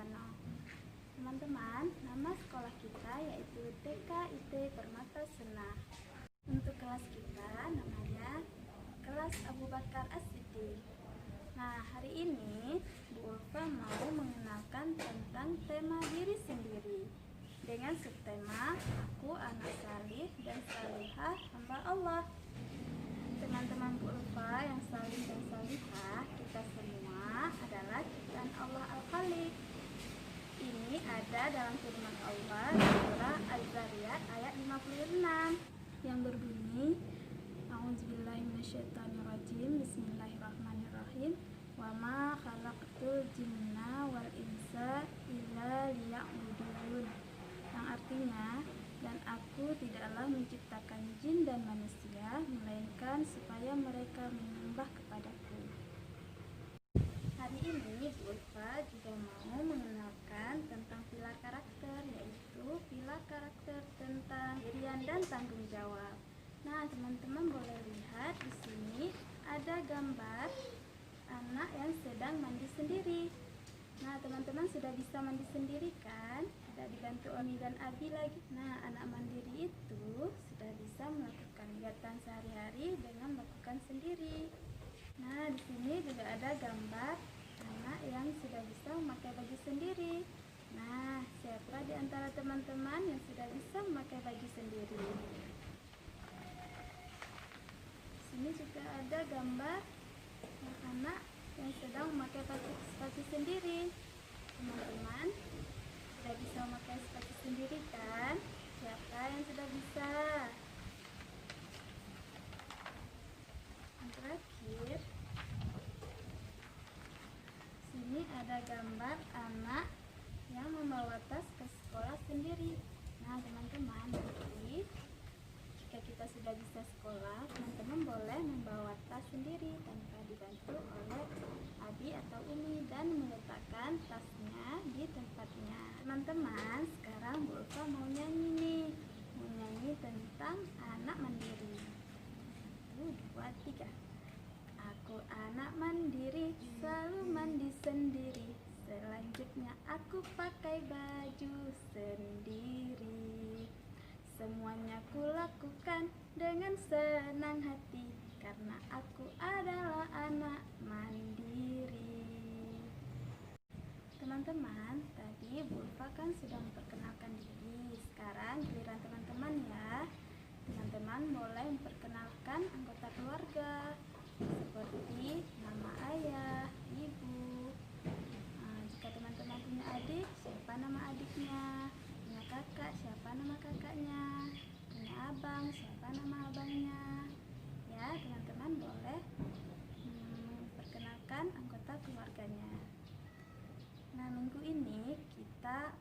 Sukarno. Teman-teman, nama sekolah kita yaitu TKIT Permata Sena. Untuk kelas kita namanya kelas Abu Bakar As-Siddiq. Nah, hari ini Bu Ulfa mau mengenalkan tentang tema diri sendiri dengan subtema Aku Anak Salih dan Salihah Hamba Allah. Teman-teman Bu Ulfa yang salih dan salihah, kita semua adalah ciptaan Allah Al-Khaliq. Ini ada dalam firman Allah di surah Az-Zariyat ayat 56 yang berbunyi, A'udzubillahi minasyaitonirrajim, Bismillahirrahmanirrahim, wa ma khalaqtul jinna wal insa illa liya'budun. Yang artinya, dan aku tidaklah menciptakan jin dan manusia melainkan supaya mereka menyembah kepadaku. Hari ini Bu Ulfa juga mau mengenalkan tentang pilar karakter, yaitu pilar karakter tentang pendirian dan tanggung jawab. Nah, teman-teman boleh lihat di sini ada gambar anak yang sedang mandi sendiri. Nah, teman-teman sudah bisa mandi sendiri kan? Tidak dibantu Omi dan Abi lagi. Nah, anak mandiri itu sudah bisa melakukan kegiatan sehari-hari dengan melakukan sendiri. Nah, di sini juga ada gambar anak yang sudah bisa memakai baju sendiri. Nah, siapa di antara teman-teman yang sudah bisa memakai baju sendiri? Sini juga ada gambar anak yang sedang memakai sepatu sendiri. Teman-teman sudah bisa memakai sepatu sendiri kan? Siapa yang sudah bisa? Yang terakhir, sini ada gambar anak yang membawa tas ke sekolah sendiri. Nah, teman-teman, jadi jika kita sudah bisa sekolah, teman-teman boleh membawa tas sendiri tanpa dibantu oleh Abi atau Umi dan meletakkan tasnya di tempatnya. Teman-teman, sekarang Bu Ulfa mau nyanyi nih. Mau nyanyi tentang anak mandiri. 1, 2, 3. Aku anak mandiri, selalu mandi sendiri. Selanjutnya aku pakai baju sendiri. Semuanya kulakukan dengan senang hati, karena aku adalah anak mandiri. Teman-teman, tadi Bu Ulfa kan sudah memperkenalkan diri. Sekarang giliran teman-teman ya. Teman-teman boleh memperkenalkan anggota keluarga, seperti nama ayah, ibu. Nah, jika teman-teman punya adik, siapa nama adiknya? Punya kakak, siapa nama kakaknya? Punya abang, siapa nama abangnya? Ya, teman-teman boleh memperkenalkan anggota keluarganya. Nah, minggu ini kita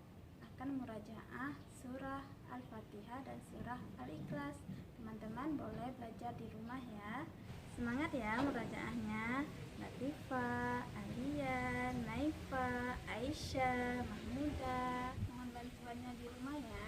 akan murajaah surah Al-Fatihah dan surah Al-Ikhlas. Teman-teman boleh belajar di rumah ya. Semangat ya murajaahnya. Latifa, Alia, Naifa, Aisyah, Mahmuda. Mohon bantuannya di rumah ya.